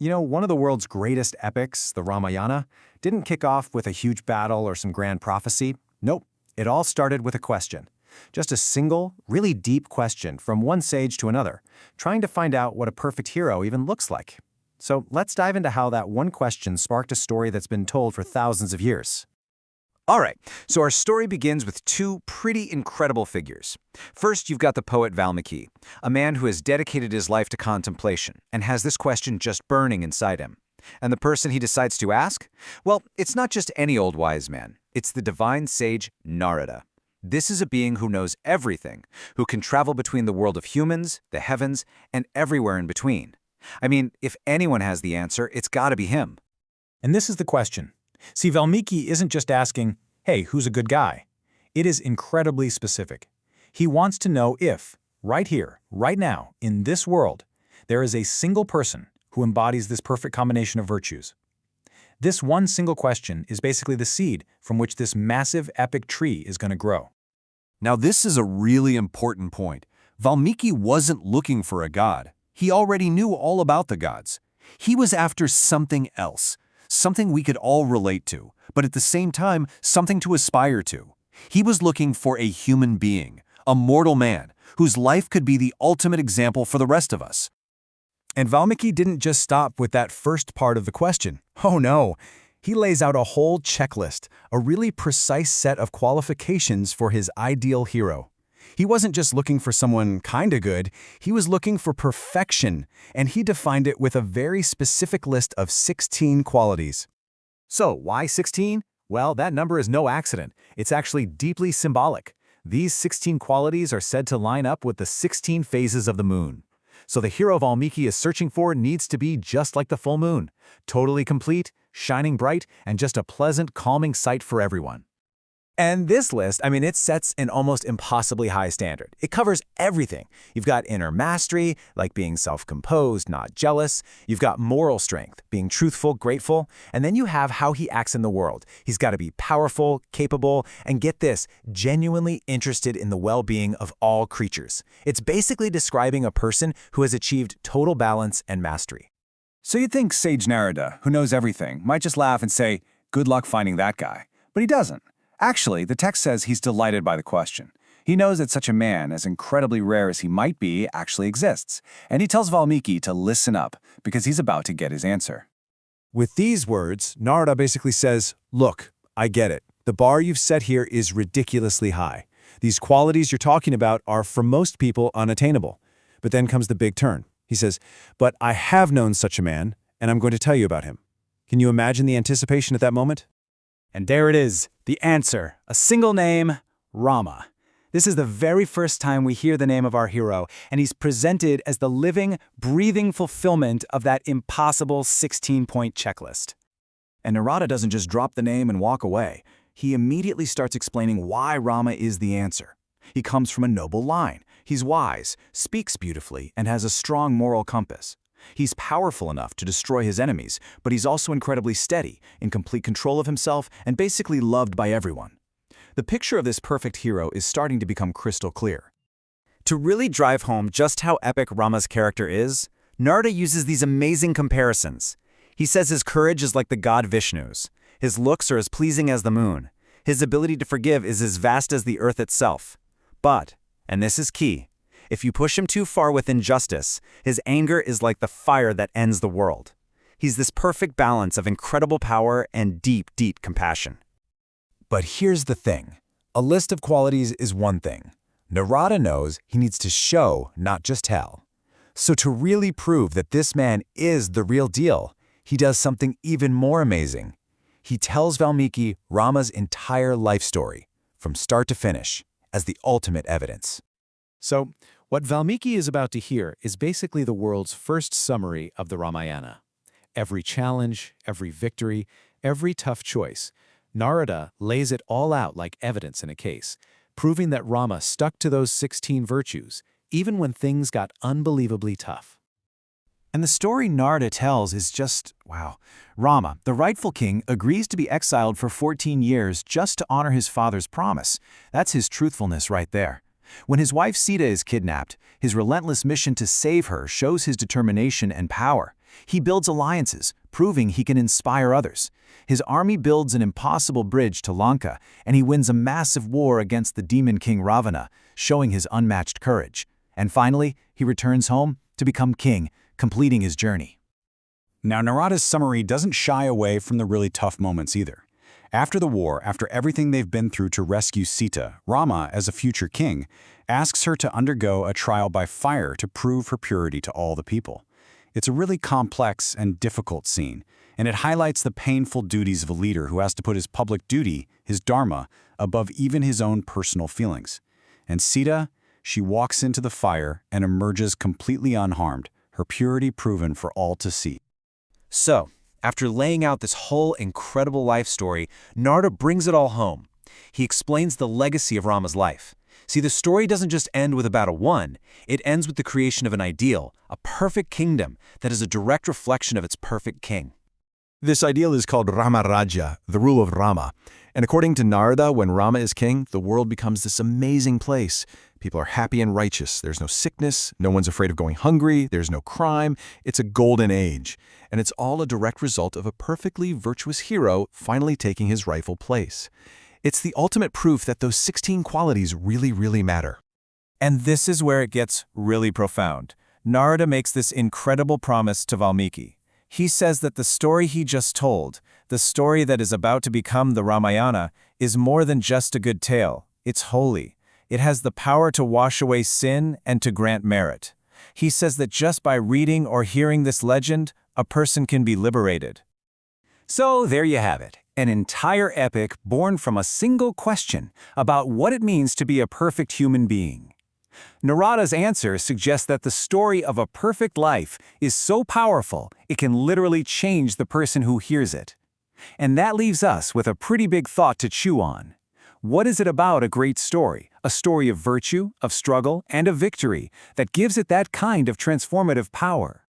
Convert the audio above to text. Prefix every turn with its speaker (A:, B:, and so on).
A: One of the world's greatest epics, the Ramayana, didn't kick off with a huge battle or some grand prophecy. Nope, it all started with a question. Just a single, really deep question from one sage to another, trying to find out what a perfect hero even looks like. So let's dive into how that one question sparked a story that's been told for thousands of years.
B: All right, so our story begins with two pretty incredible figures. First, you've got the poet Valmiki, a man who has dedicated his life to contemplation and has this question just burning inside him. And the person he decides to ask? Well, it's not just any old wise man. It's the divine sage Narada. This is a being who knows everything, who can travel between the world of humans, the heavens, and everywhere in between. I mean, if anyone has the answer, it's gotta be him.
A: And this is the question. See, Valmiki isn't just asking, hey, who's a good guy? It is incredibly specific. He wants to know if, right here, right now, in this world, there is a single person who embodies this perfect combination of virtues. This one single question is basically the seed from which this massive epic tree is going to grow.
C: Now this is a really important point. Valmiki wasn't looking for a god. He already knew all about the gods. He was after something else, something we could all relate to, but at the same time, something to aspire to. He was looking for a human being, a mortal man, whose life could be the ultimate example for the rest of us.
D: And Valmiki didn't just stop with that first part of the question. Oh no, he lays out a whole checklist, a really precise set of qualifications for his ideal hero. He wasn't just looking for someone kinda good, he was looking for perfection, and he defined it with a very specific list of 16 qualities.
A: So, why 16? Well, that number is no accident. It's actually deeply symbolic. These 16 qualities are said to line up with the 16 phases of the moon. So the hero Valmiki is searching for needs to be just like the full moon, totally complete, shining bright, and just a pleasant, calming sight for everyone.
D: And this list, it sets an almost impossibly high standard. It covers everything. You've got inner mastery, like being self-composed, not jealous. You've got moral strength, being truthful, grateful. And then you have how he acts in the world. He's got to be powerful, capable, and get this, genuinely interested in the well-being of all creatures. It's basically describing a person who has achieved total balance and mastery.
E: So you'd think Sage Narada, who knows everything, might just laugh and say, good luck finding that guy. But he doesn't. Actually, the text says he's delighted by the question. He knows that such a man, as incredibly rare as he might be, actually exists. And he tells Valmiki to listen up, because he's about to get his answer.
D: With these words, Narada basically says, look, I get it. The bar you've set here is ridiculously high. These qualities you're talking about are, for most people, unattainable. But then comes the big turn. He says, but I have known such a man, and I'm going to tell you about him. Can you imagine the anticipation at that moment?
F: And there it is, the answer, a single name, Rama. This is the very first time we hear the name of our hero, and he's presented as the living, breathing fulfillment of that impossible 16-point checklist.
B: And Narada doesn't just drop the name and walk away. He immediately starts explaining why Rama is the answer. He comes from a noble line. He's wise, speaks beautifully, and has a strong moral compass. He's powerful enough to destroy his enemies, but he's also incredibly steady, in complete control of himself, and basically loved by everyone. The picture of this perfect hero is starting to become crystal clear.
G: To really drive home just how epic Rama's character is, Narada uses these amazing comparisons. He says his courage is like the god Vishnu's. His looks are as pleasing as the moon. His ability to forgive is as vast as the earth itself. But, and this is key, if you push him too far with injustice, his anger is like the fire that ends the world. He's this perfect balance of incredible power and deep, deep compassion.
D: But here's the thing. A list of qualities is one thing. Narada knows he needs to show, not just tell. So to really prove that this man is the real deal, he does something even more amazing. He tells Valmiki Rama's entire life story, from start to finish, as the ultimate evidence.
A: So, what Valmiki is about to hear is basically the world's first summary of the Ramayana. Every challenge, every victory, every tough choice, Narada lays it all out like evidence in a case, proving that Rama stuck to those 16 virtues, even when things got unbelievably tough.
B: And the story Narada tells is just, wow. Rama, the rightful king, agrees to be exiled for 14 years just to honor his father's promise. That's his truthfulness right there. When his wife Sita is kidnapped, his relentless mission to save her shows his determination and power.
D: He builds alliances, proving he can inspire others. His army builds an impossible bridge to Lanka, and he wins a massive war against the demon king Ravana, showing his unmatched courage. And finally, he returns home to become king, completing his journey.
A: Now, Narada's summary doesn't shy away from the really tough moments either. After the war, after everything they've been through to rescue Sita, Rama, as a future king, asks her to undergo a trial by fire to prove her purity to all the people. It's a really complex and difficult scene, and it highlights the painful duties of a leader who has to put his public duty, his dharma, above even his own personal feelings. And Sita, she walks into the fire and emerges completely unharmed, her purity proven for all to see.
B: So, after laying out this whole incredible life story, Narada brings it all home. He explains the legacy of Rama's life. See, the story doesn't just end with a battle won, it ends with the creation of an ideal, a perfect kingdom that is a direct reflection of its perfect king.
H: This ideal is called Rama Raja, the rule of Rama. And according to Narada, when Rama is king, the world becomes this amazing place. People are happy and righteous. There's no sickness. No one's afraid of going hungry. There's no crime. It's a golden age. And it's all a direct result of a perfectly virtuous hero finally taking his rightful place. It's the ultimate proof that those 16 qualities really matter.
F: And this is where it gets really profound. Narada makes this incredible promise to Valmiki. He says that the story he just told, the story that is about to become the Ramayana, is more than just a good tale. It's holy. It has the power to wash away sin and to grant merit. He says that just by reading or hearing this legend, a person can be liberated.
D: So there you have it, an entire epic born from a single question about what it means to be a perfect human being. Narada's answer suggests that the story of a perfect life is so powerful it can literally change the person who hears it. And that leaves us with a pretty big thought to chew on. What is it about a great story, a story of virtue, of struggle, and of victory, that gives it that kind of transformative power?